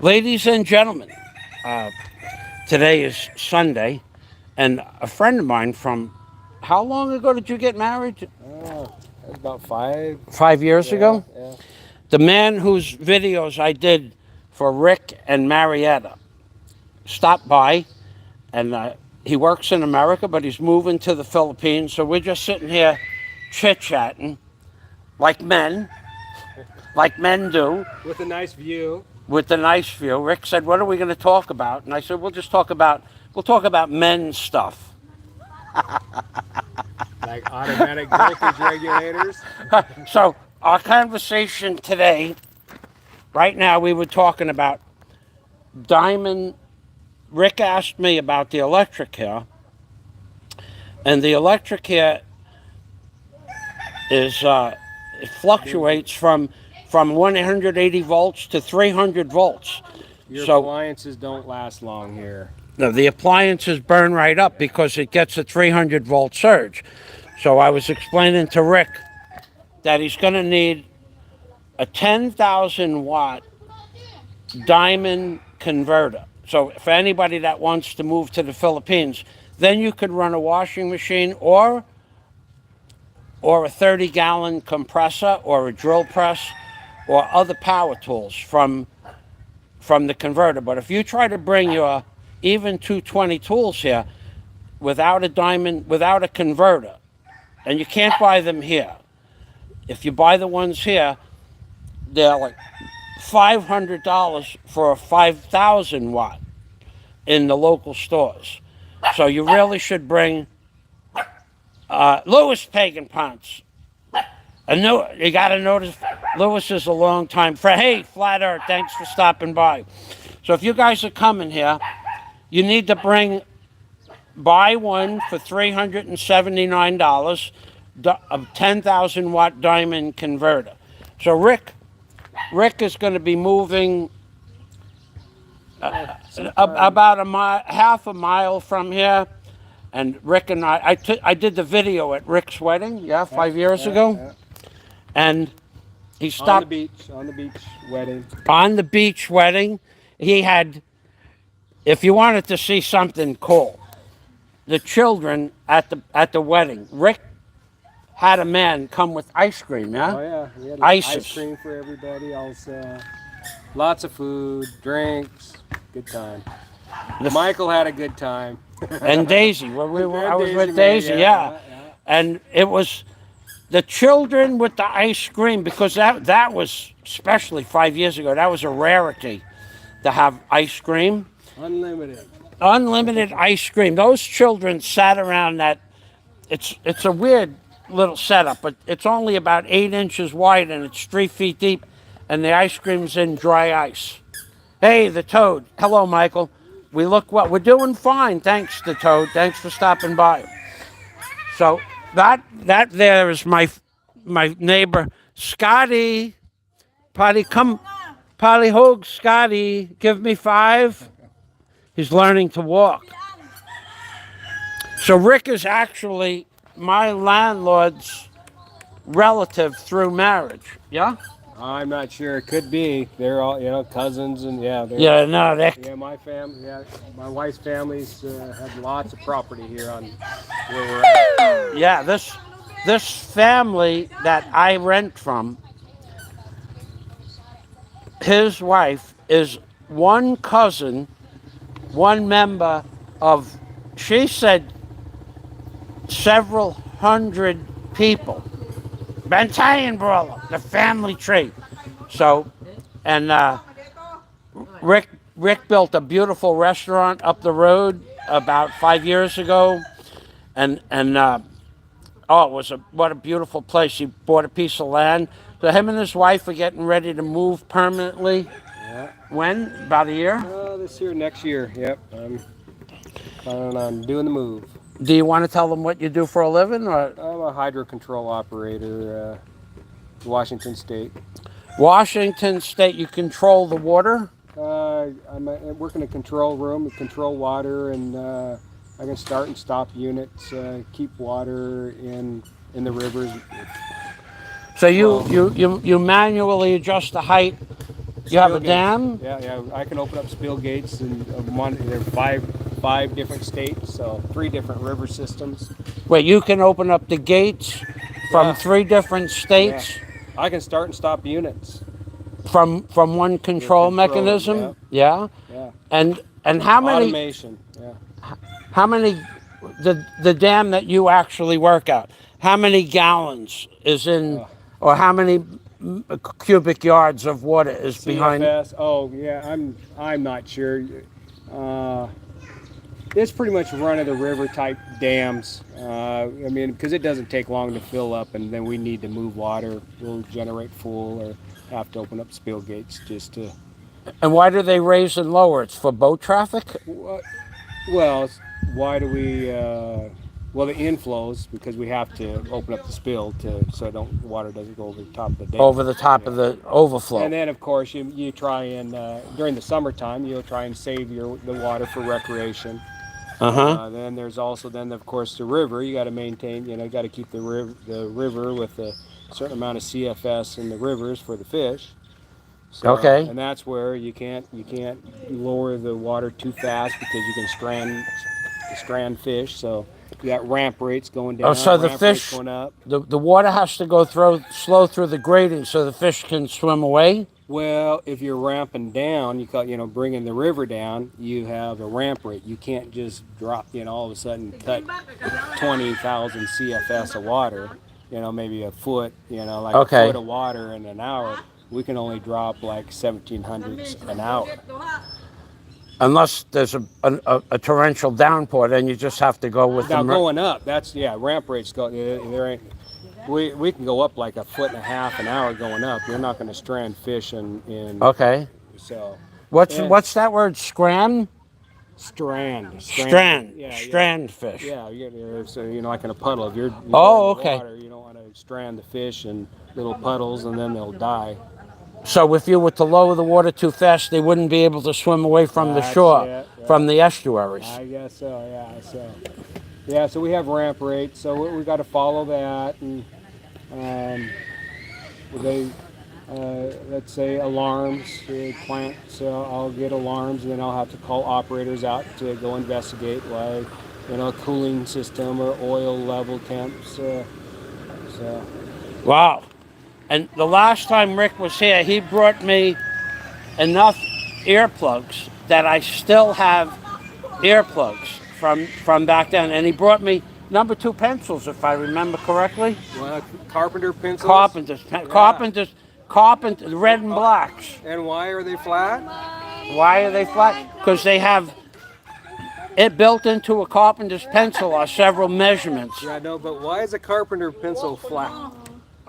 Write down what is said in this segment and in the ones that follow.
Ladies and gentlemen, uh, today is Sunday, and a friend of mine from how long ago did you get married? That's about five. 5 years Yeah, ago? yeah. The man whose videos I did for Rick and Marietta stopped by, and he works in America, but he's moving to the Philippines. So we're just sitting here chit chatting like men, like men do, With a nice view. with a nice view. Rick said, "What are we going to talk about?" And I said, "We'll talk about men's stuff." Like automatic voltage regulators. So our conversation today, right now, we were talking about diamond. Rick asked me about the electric here, and the electric here is it fluctuates from 180 volts to 300 volts. Your So appliances don't last long here. no, the appliances burn right up because it gets a 300 volt surge. So I was explaining to Rick that he's going to need a 10,000 watt diamond converter. So for anybody that wants to move to the Philippines, then you could run a washing machine or a 30-gallon compressor or a drill press or other power tools from the converter. But if you try to bring your even 220 tools here without a diamond, without a converter, and you can't buy them here. If you buy the ones here, they're like $500 for a 5,000 watt in the local stores. So you really should bring Louis Pagan Ponce. You got to notice Louis is a long time friend. Hey, Flat Earth, thanks for stopping by. So if you guys are coming here, you need to buy one for $379, a 10,000 watt diamond converter. So Rick is going to be moving about a mile, half a mile from here. And Rick and I did the video at Rick's wedding, 5 years ago. And he stopped On the beach wedding. on the beach wedding. He had, if you wanted to see something cool, the children at the wedding. Rick had a man come with ice cream, yeah? Oh yeah, we had Ices. ice cream for everybody. Also, lots of food, drinks, good time. Michael had a good time. And Daisy. I was with Daisy, Daisy, yeah. And it was the children with the ice cream, because that was, especially 5 years ago, that was a rarity to have ice cream. Unlimited ice cream. Those children sat around that. It's a weird little setup, but it's only about 8 inches wide and it's 3 feet deep, and the ice cream's in dry ice. Hey, the Toad. Hello, Michael. We look well. We're doing fine, thanks to Toad. Thanks for stopping by. So that there is my neighbor, Scotty. Potty Hogue, Scotty. Give me 5. He's learning to walk. So Rick is actually my landlord's relative through marriage. Yeah? I'm not sure. It could be. They're all, cousins and Yeah, no, Rick. Yeah, my family. Yeah, my wife's families have lots of property here on where we're at. Yeah, this family that I rent from, his wife is one cousin, one member of, she said, several hundred people. Bantayan Brawler, the family tree. So, and Rick built a beautiful restaurant up the road about 5 years ago, and what a beautiful place. He bought a piece of land. So him and his wife are getting ready to move permanently. Yeah. When? About a year? This year, next year. Yep. I'm planning on doing the move. Do you want to tell them what you do for a living, or? I'm a hydro control operator, Washington State. Washington State, you control the water? I work in a control room, control water, and I can start and stop units, keep water in the rivers. So you manually adjust the height You have a Spill gates. dam? Yeah, yeah. I can open up spill gates, and there are five different states, so 3 different river systems. Wait, you can open up the gates from Yeah. 3 different Yeah, states I can start and stop units. from one control mechanism? Yeah. Yeah. And how many Automation. Yeah. how many the dam that you actually work out? How many gallons is in, Oh. or how many cubic yards of water is behind? CFS. Oh yeah, I'm not sure. Uh, it's pretty much run of the river type dams. I mean, because it doesn't take long to fill up, and then we need to move water. We'll generate full, or have to open up spill gates just to. And why do they raise and lower? It's for boat traffic? Well, why do we? Well, the inflows, because we have to open up the spill so water doesn't go over the top of the dam. Over the top of the overflow. And then, of course, you try and during the summertime, you'll try and save the water for recreation. Then there's also of course the river. You got to maintain. Got to keep the river with a certain amount of CFS in the rivers for the fish. So, Okay. And that's where you can't lower the water too fast, because you can strand fish. So you got ramp rates going down. Oh, so the ramp rates fish, going up. the water has to go slow through the grating so the fish can swim away? Well, if you're ramping down, bringing the river down, you have a ramp rate. You can't just drop, all of a sudden cut 20,000 CFS of water, maybe a foot, like a foot of water in an hour. We can only drop like 1,700 an hour. Unless there's a torrential downpour, then you just have to go with Now the going up, ramp rates go. There ain't. We can go up like a foot and a half an hour going up. You're not going to strand fish in. Okay. So. What's that word? Strand Strand fish. Yeah, so like in a puddle. If you're in the okay. water, you don't want to strand the fish in little puddles, and then they'll die. So if you were to lower the water too fast, they wouldn't be able to swim away from the shore, from the estuaries. I guess so. Yeah. So we have ramp rates, so we got to follow that, and let's say alarms, plant. So I'll get alarms, and then I'll have to call operators out to go investigate why, a cooling system or oil level temps. So. Wow. And the last time Rick was here, he brought me enough earplugs that I still have earplugs from back then. And he brought me number 2 pencils, if I remember correctly. Carpenter pencils? Carpenter, red and blacks. And why are they flat? Why are they flat? Because they have it built into a carpenter's pencil are several measurements. Yeah, I know, but why is a carpenter pencil flat?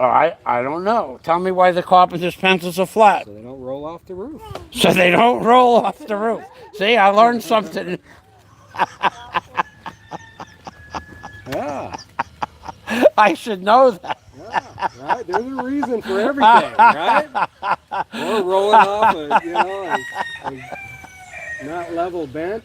I don't know. Tell me why the carpenter's pencils are flat. So they don't roll off the roof. So they don't roll off the roof. See, I learned something. Yeah. I should know that. Yeah, right. There's a reason for everything, right? Or rolling off a not level bench.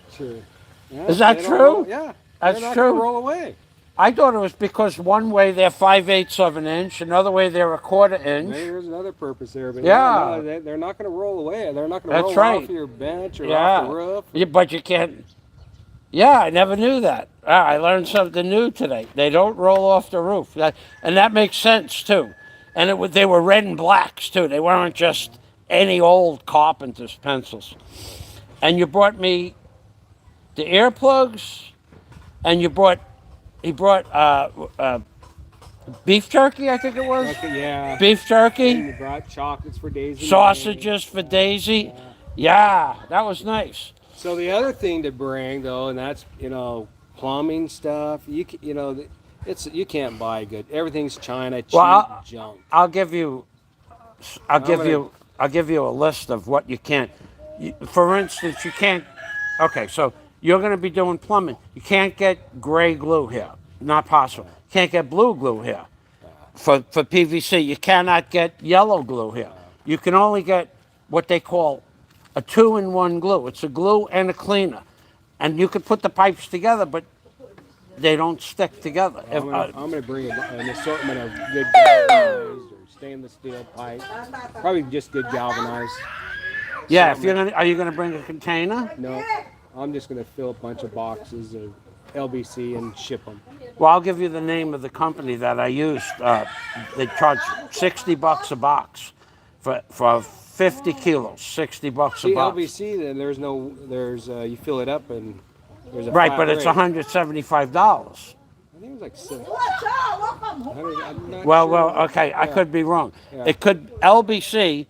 Is that true? Yeah. That's they're not true. Gonna roll away. I thought it was because one way they're 5/8 of an inch, another way they're a 1/4 inch. Maybe there's another purpose there, but yeah, no, they're not going to roll away. They're not going to roll off your bench or off the roof. But you can't. Yeah, I never knew that. I learned something new today. They don't roll off the roof, and that makes sense too. And they were red and blacks too. They weren't just any old carpenter's pencils. And you brought me the earplugs, and he brought beef jerky, I think it was. Okay, yeah. Beef jerky. And you brought chocolates for Daisy. Sausages for Daisy. Yeah, that was nice. So the other thing to bring though, and that's plumbing stuff. You can't buy good. Everything's China cheap junk. I'll give you a list of what you can't. For instance, you can't. Okay, so you're going to be doing plumbing. You can't get gray glue here. Not possible. You can't get blue glue here. For PVC, you cannot get yellow glue here. You can only get what they call a 2-in-1 glue. It's a glue and a cleaner. And you can put the pipes together, but they don't stick together. I'm going to bring an assortment of good galvanized or stainless steel pipe. Probably just good galvanized. Yeah, if you're gonna, are you gonna bring a container? No, I'm just gonna fill a bunch of boxes of LBC and ship them. Well, I'll give you the name of the company that I used. They charge $60 a box for 50 kilos. $60 a See, box. LBC, then you fill it up and there's a Right, flat but it's rate. $175. I think it was like 700. I'm not Well, sure. okay, I Yeah. could be wrong. Yeah. It could LBC.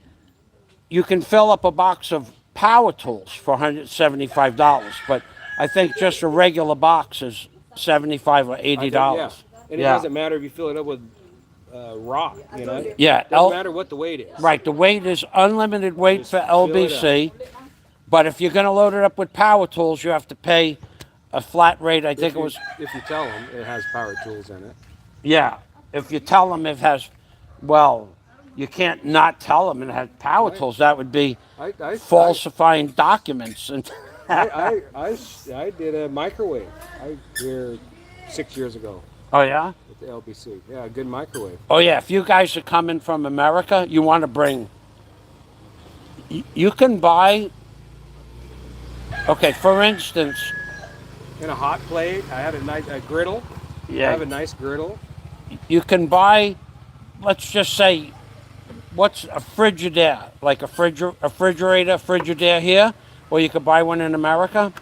You can fill up a box of power tools for $175, but I think just a regular box is $75 or $80. Yeah. And it doesn't matter if you fill it up with rock, Yeah, Doesn't matter what the weight is. right. The weight is unlimited weight Just for fill it LBC, but if you're going to load it up with power tools, you have to pay a flat rate. I think it was, If you tell them it has power tools in it. yeah. If you tell them it has, well, you can't not tell them it has power tools. That would be I falsifying documents. And I did a microwave. Here 6 years ago oh yeah. with the LBC. Yeah, a good microwave. Oh yeah, if you guys are coming from America, you want to bring. You can buy. Okay, for instance. And a hot plate. I had a griddle. Yeah. I have a nice griddle. You can buy. Let's just say, what's a Frigidaire? Like a refrigerator, Frigidaire here, or you could buy one in America.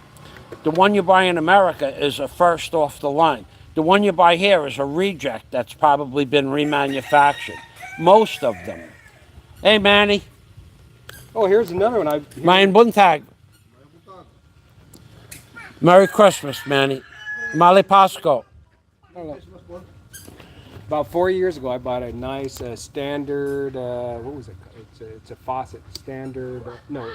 The one you buy in America is a first off the line. The one you buy here is a reject that's probably been remanufactured. Most of them. Hey, Manny. Oh, here's another one. Mein Buntag. Merry Christmas, Manny. Mali Pasco. About 4 years ago, I bought a nice standard. What was it? It's a faucet standard. No,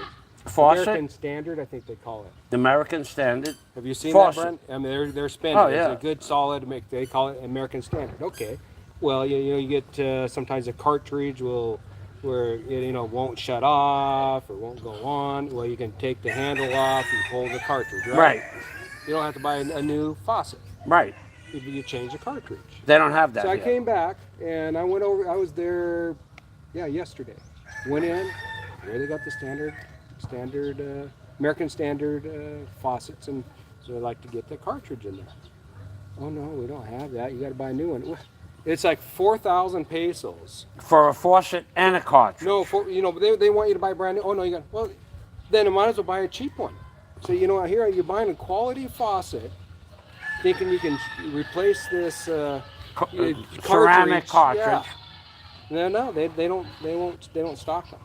Faucet? American Standard, I think they call it. American Standard. Have you seen Faucet. that, Brent? I mean, they're spending. Oh, yeah. It's a good solid. They call it American Standard. Okay. Well, you get sometimes a cartridge where it won't shut off or won't go on. Well, you can take the handle off and pull the cartridge. Right. You don't have to buy a new faucet. Right. You change the cartridge. They don't have that So I yet. came back and I went over. I was there, yesterday. Went in where they got the standard American Standard faucets, and so I like to get the cartridge in there. Oh no, we don't have that. You got to buy a new one. It's like 4,000 pesos For a faucet and a cartridge. No, they want you to buy brand new. Oh no, then you might as well buy a cheap one. So here you're buying a quality faucet, thinking you can replace this ceramic cartridge. Yeah. No, they don't stock them.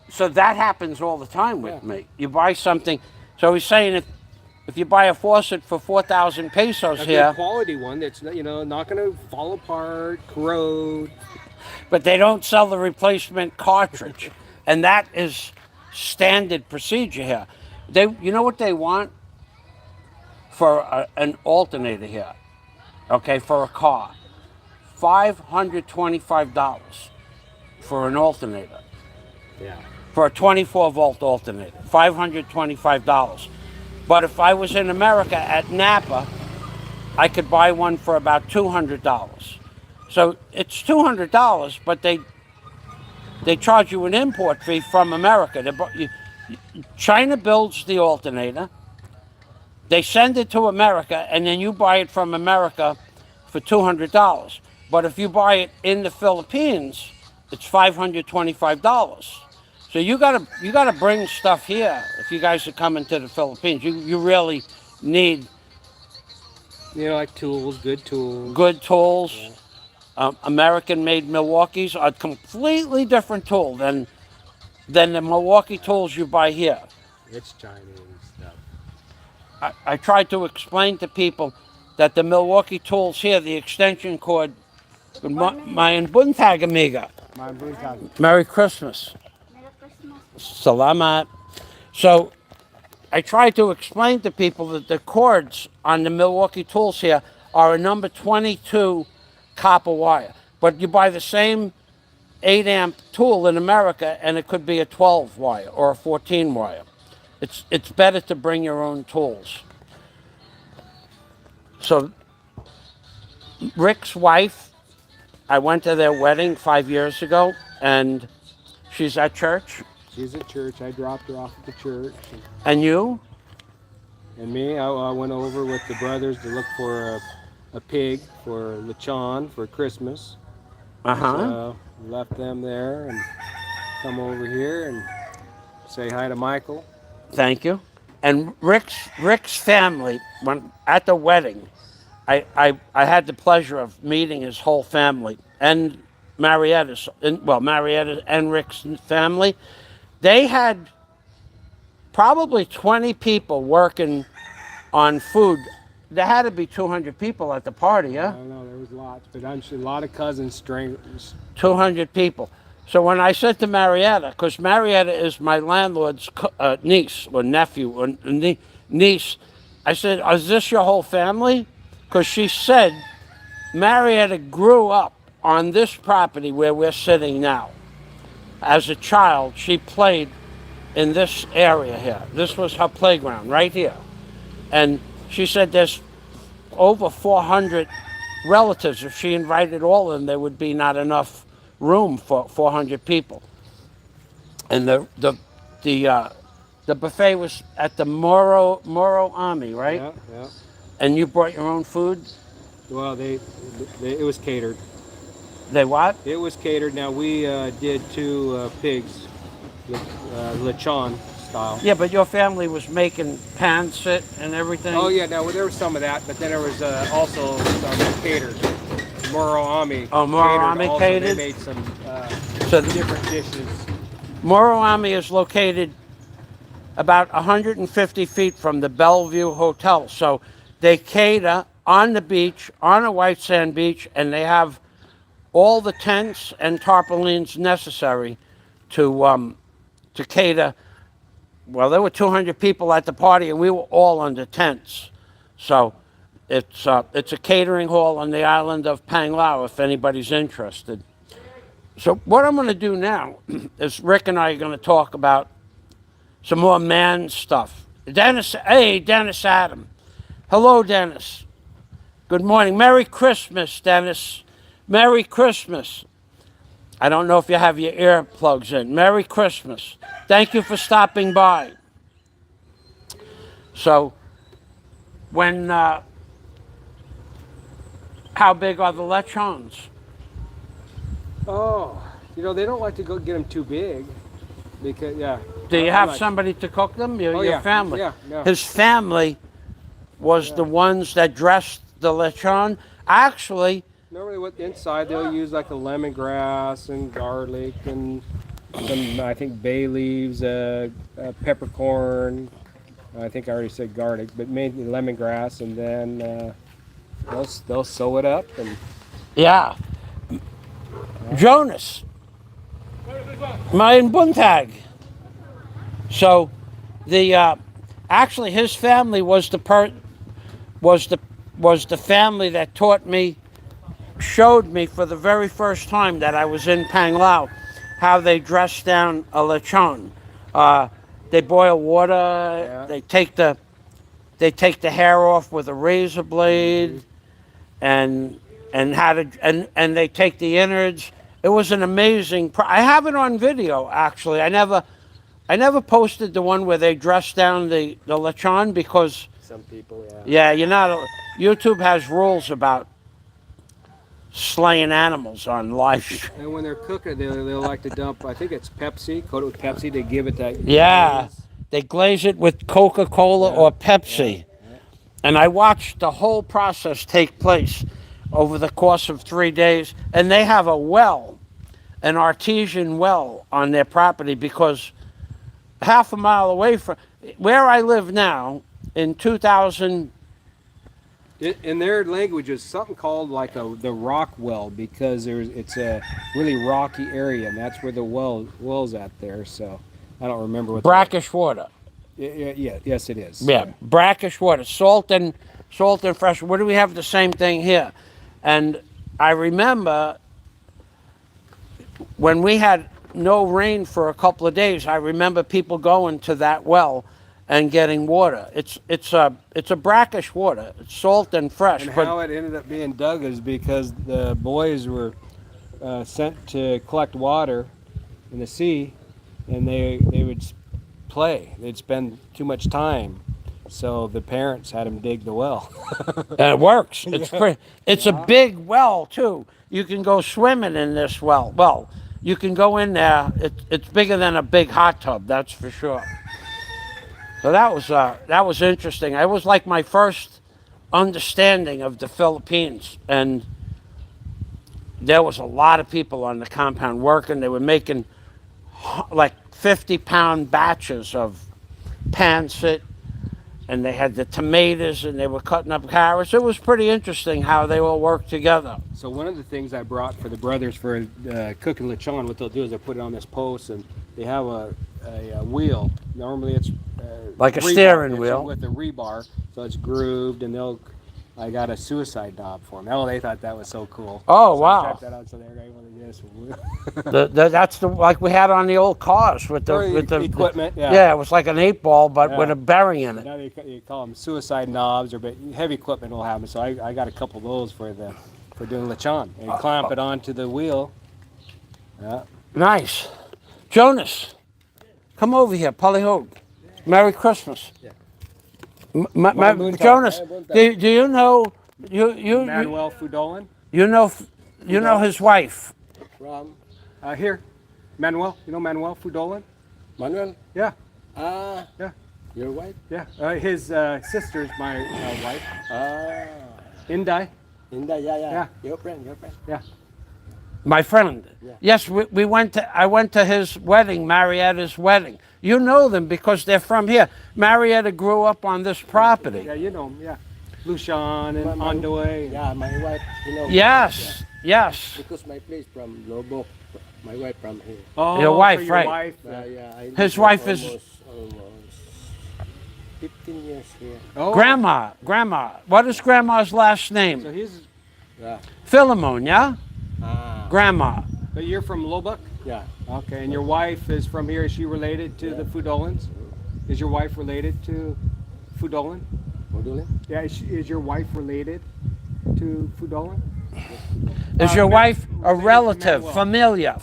So that happens all the time with me. You buy something. So he's saying if you buy a faucet for 4,000 pesos A here, good quality one that's not going to fall apart, corrode. but they don't sell the replacement cartridge, and that is standard procedure here. You know what they want for an alternator here? Okay, for a car, $525 for an alternator. Yeah. For a 24-volt alternator, $525. But if I was in America at Napa, I could buy one for about $200. So it's $200, but they charge you an import fee from America. China builds the alternator, they send it to America, and then you buy it from America for $200. But if you buy it in the Philippines, it's $525. So you gotta bring stuff here if you guys are coming to the Philippines. You really need Like tools, good tools. good tools. American-made Milwaukees are a completely different tool than the Milwaukee tools you buy here. It's Chinese stuff. I tried to explain to people that the Milwaukee tools here, the extension cord, my buntag amiga. Merry Christmas. Salamat. So I tried to explain to people that the cords on the Milwaukee tools here are a number 22 copper wire. But you buy the same 8 amp tool in America and it could be a 12 wire or a 14 wire. It's better to bring your own tools. So Rick's wife, I went to their wedding 5 years ago and she's at church. She's at church. I dropped her off at the church. And you? And me, I went over with the brothers to look for a pig for lechon for Christmas. Uh-huh. So left them there and come over here and say hi to Michael. Thank you. And Rick's family, when at the wedding, I had the pleasure of meeting his whole family and Marietta and Rick's family. They had probably 20 people working on food. There had to be 200 people at the party, I huh? don't know, there was lots, but I'm sure a lot of cousins, strangers. 200 people. So when I said to Marietta, because Marietta is my landlord's niece or nephew or niece, I said, is this your whole family? Because she said Marietta grew up on this property where we're sitting now. As a child, she played in this area here. This was her playground right here. And she said there's over 400 relatives. If she invited all of them, there would be not enough room for 400 people. And the buffet was at the Moro Army, right? Yeah, yeah. And you brought your own food? Well, it was catered. They what? It was catered. Now we did 2 pigs, lechon style. Yeah, but your family was making pancit and everything? Oh yeah, no, there was some of that, but then there was also some catered. Moro Army. Oh, Moro Army also. catered? They made some So different dishes. Moro Army is located about 150 feet from the Bellevue Hotel. So they cater on the beach, on a white sand beach, and they have all the tents and tarpaulins necessary to cater. Well, there were 200 people at the party, and we were all under tents. So it's a catering hall on the island of Panglao, if anybody's interested. So what I'm going to do now is Rick and I are going to talk about some more man stuff. Dennis Adam. Hello, Dennis. Good morning. Merry Christmas, Dennis. Merry Christmas. I don't know if you have your earplugs in. Merry Christmas. Thank you for stopping by. So, how big are the lechons? Oh, they don't like to go get them too big, because Do you have somebody to cook them? Your yeah. family. Yeah, yeah. His family was the ones that dressed the lechon. Actually, Normally, inside they'll use like a lemongrass and garlic and some, I think, bay leaves, peppercorn. I think I already said garlic, but mainly lemongrass, and then they'll sew it up and. yeah. Jonas. Mein Buntag. So, actually his family was the family that showed me for the very first time that I was in Panglao how they dress down a lechon. They boil water. Yeah. They take the hair off with a razor blade, and they take the innards. It was an amazing. I have it on video actually. I never posted the one where they dress down the lechon because Some people, yeah, YouTube has rules about slaying animals on live stream. And when they're cooking, they'll like to dump. I think it's Pepsi. Coat it with Pepsi to give it that. Yeah, they glaze it with Coca-Cola or Pepsi. Yeah. And I watched the whole process take place over the course of 3 days. And they have an artesian well on their property, because half a mile away from where I live now, in 2000. In their language, it's something called like the rock well, because it's a really rocky area, and that's where the well's at there. So I don't remember what. Brackish water. Yes, it is. Yeah, brackish water, salt and fresh. What do we have? The same thing here. And I remember when we had no rain for a couple of days, I remember people going to that well and getting water. It's a brackish water. It's salt and fresh. And how it ended up being dug is because the boys were sent to collect water in the sea, and they would play. They'd spend too much time, so the parents had them dig the well. And it works. It's pretty. It's a big well too. You can go swimming in this well. Well, you can go in there. It's bigger than a big hot tub. That's for sure. So that was interesting. It was like my first understanding of the Philippines, and there was a lot of people on the compound working. They were making like 50-pound batches of pancit, and they had the tomatoes, and they were cutting up carrots. It was pretty interesting how they all worked together. So one of the things I brought for the brothers for cooking lechon, what they'll do is they put it on this post, and they have a wheel. Normally it's Like a rebar. steering It's wheel. with a rebar, so it's grooved, and I got a suicide knob for them. Oh, they thought that was so cool. Oh, so wow. Check that out. So they're going to get us That's the like we had on the old cars with the equipment. Yeah, it was like an 8-ball, but Yeah. with a bearing in it. Now you call them suicide knobs, or but heavy equipment will have them. So I got a couple of those for doing lechon, and clamp it onto the wheel. Yeah. Nice. Jonas, come over here, Palihogue. Merry Christmas. Yeah. Jonas, do you know you Manuel Fudolin. you know his wife? From Here, Manuel. You know Manuel Fudolin? Manuel. Yeah, Yeah. Your wife? yeah. His sister's my wife, Ah. Indai. Inda, yeah. Yeah. Your friend. Yeah. My friend. Yeah. Yes, I went to his wedding, Marietta's wedding. You know them because they're from here. Marietta grew up on this property. Yeah, you know him. Yeah. Lucian and My- Andoy. Yeah, my wife. You know. Yes, yes. Because my place from Lobo. My wife from here. Oh, Your wife, so your right. wife. Yeah. I His live wife is- almost 15 years here. Oh. Grandma. What is Grandma's last So name? he's. Yeah. Philemon, yeah? Ah. Grandma. But you're from Lubbock. Yeah. Okay, and your wife is from here. Is she related to the Fudolins? Is your wife related to Fudolin? Modulin? Yeah, is your wife related to Fudolin? Is your wife a Manuel. relative, familiar?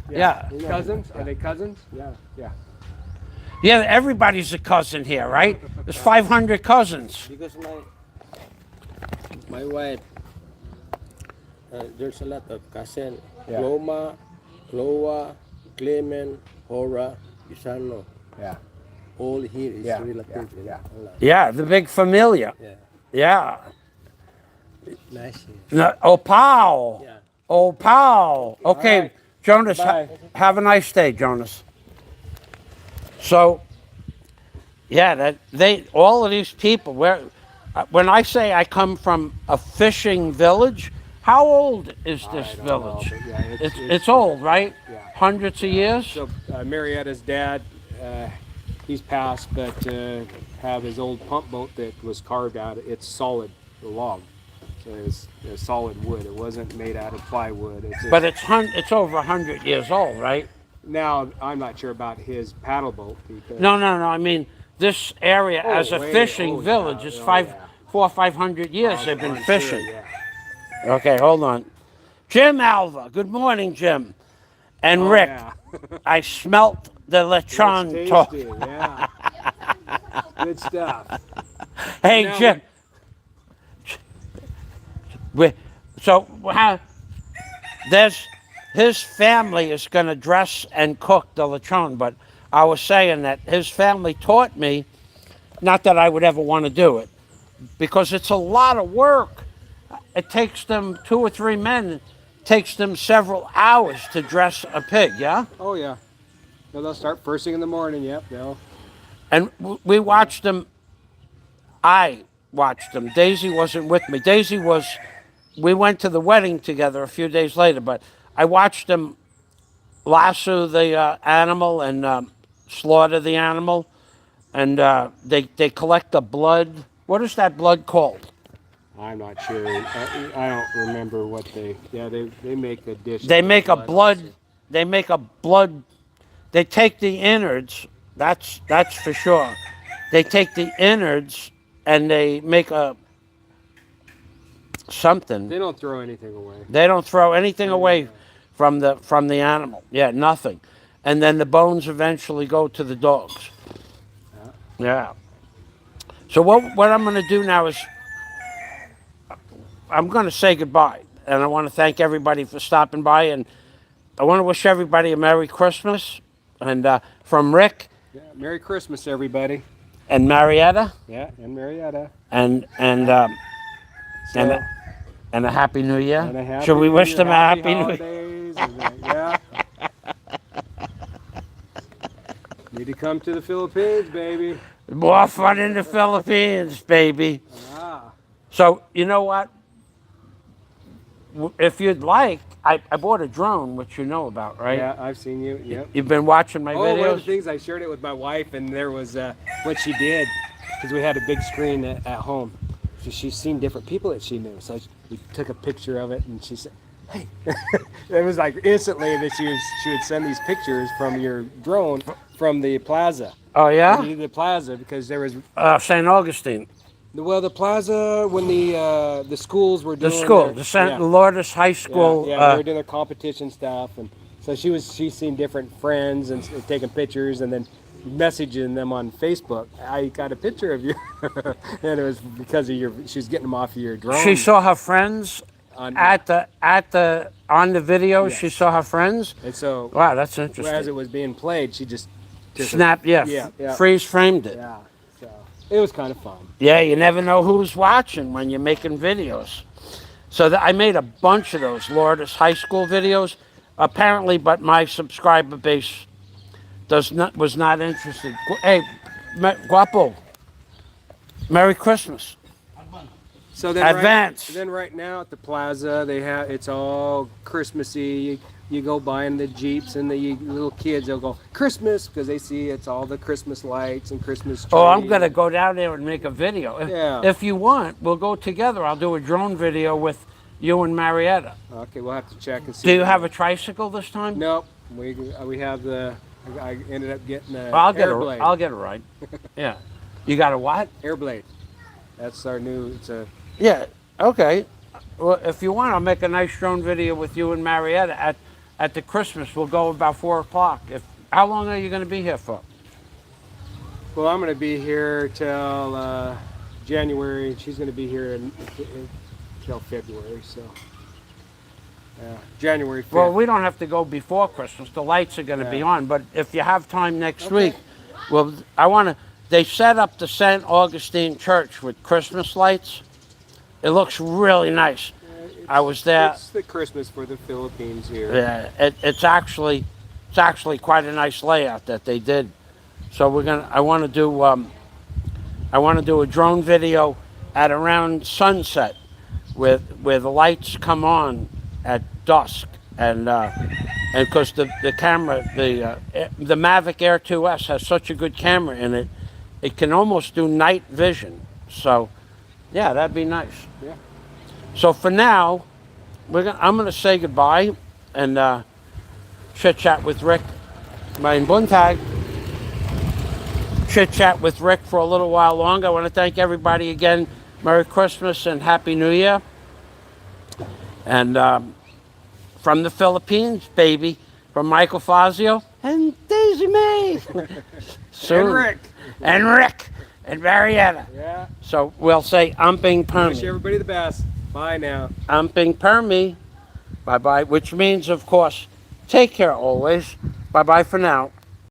Yeah. You know, Cousins? Are they cousins? Yeah. Yeah. Yeah, everybody's a cousin here, right? There's 500 cousins. Because my wife, there's a lot of cousin. Yeah. Loma, Loa, Clement, Hora, Isano. Yeah. All here is Yeah, relative. yeah. A lot. Yeah, the big familia. Yeah. Yeah. Nice here. No, Opal. Yeah. Opal. Okay, right. Jonas, Bye. have a nice day, Jonas. So, yeah, all of these people, when I say I come from a fishing village, how old is this I don't know, village? but yeah, It's old, right? Yeah. Hundreds of years? So Marietta's dad, he's passed, but have his old pump boat that was carved out. It's solid log, so it's solid wood. It wasn't made out of plywood. But it's over 100 years old, right? Now I'm not sure about his paddle boat because No. I mean, this area as a fishing village is 400 or 500 years they've been I'm fishing. Sure, yeah. Okay, hold on. Jim Alva. Good morning, Jim. And Rick, Yeah. I smelt the lechon It's talk. tasty, yeah. Good stuff. Hey, Now Jim. His family is going to dress and cook the lechon, but I was saying that his family taught me, not that I would ever want to do it, because it's a lot of work. It takes them 2 or 3 men, takes them several hours to dress a pig, yeah? Oh yeah. No, they'll start first thing in the morning. Yep. And we watched them. I watched them. Daisy wasn't with me. We went to the wedding together a few days later, but I watched them lasso the animal and slaughter the animal. And they collect the blood. What is that blood called? I'm not sure. I don't remember what they. Yeah, they make a dish. They make a blood. blood. They take the innards. That's for sure. They take the innards and they make something. They don't throw anything away. They don't throw anything away from the animal. Yeah, nothing. and then the bones eventually go to the dogs. Yeah. So what I'm going to do now is I'm going to say goodbye, and I want to thank everybody for stopping by, and I want to wish everybody a Merry Christmas, and from Rick Yeah. Merry Christmas, everybody. and Marietta, Yeah, and Marietta. and So, and a Happy New Year. and a happy Should we New wish Year, them a Happy New Year? holidays, yeah. Need to come to the Philippines, baby. More fun in the Philippines, baby. Ah. So you know what? If you'd like, I bought a drone, which you know about, right? Yeah, I've seen you. Yep. You've been watching my Oh, one of the videos. things I shared it with my wife, and there was what she did, because we had a big screen at home. So she's seen different people that she knew. So we took a picture of it, and she said, "Hey," it was like instantly that she would send these pictures from your drone from the plaza. Oh yeah, The plaza, because there was St. Augustine, the plaza when the schools were the doing school, their, the St. yeah. Lourdes High School. Yeah, they were doing their competition stuff, and so she's seen different friends and taking pictures, and then messaging them on Facebook. I got a picture of you, and it was because of she was getting them off of your drone. She saw her friends on, on the video. Yes. She saw her friends. and so Wow, that's as interesting. it was being played, she just took a- Snap, yeah, yeah. freeze framed it. Yeah, so it was kind of fun. Yeah, you never know who's watching when you're making videos. So I made a bunch of those Lourdes High School videos, apparently, but my subscriber base was not interested. Hey, Guapo, Merry Christmas. So then Advance. Then right now at the plaza, it's all Christmassy. You go by in the Jeeps, and the little kids, they'll go Christmas, because they see it's all the Christmas lights and Christmas trees. Oh, I'm gonna go down there and make a video. Yeah. If you want, we'll go together. I'll do a drone video with you and Marietta. Okay, we'll have to check and see. Do you have a tricycle this time? Nope. We have I ended up getting a Well, Airblade. I'll get a ride. Yeah. You got a what? Airblade. That's our new. It's a. Yeah. Okay. Well, if you want, I'll make a nice drone video with you and Marietta at the Christmas. We'll go about 4 o'clock. How long are you going to be here for? Well, I'm going to be here till January, and she's going to be here until February. So. January 5th. Well, we don't have to go before Christmas. The lights are going to be on. But if you have time next week, well, they set up the St. Augustine Church with Christmas lights. It looks really nice. I was there. It's the Christmas for the Philippines here. Yeah, it's actually quite a nice layout that they did. So I want to do a drone video at around sunset, where the lights come on at dusk, and because the camera, the Mavic Air 2S has such a good camera in it, it can almost do night vision. So, yeah, that'd be nice. Yeah. So for now, I'm gonna say goodbye and chit chat with Rick. Mein Buntag. Chit chat with Rick for a little while longer. I want to thank everybody again. Merry Christmas and Happy New Year. And from the Philippines, baby, from Michael Fazio and Daisy May. Soon. And Rick. And Marietta. Yeah. So we'll say Umping Wish Permi. everybody the best. Bye now. Umping Permi. Bye-bye, which means, of course, take care always. Bye-bye for now.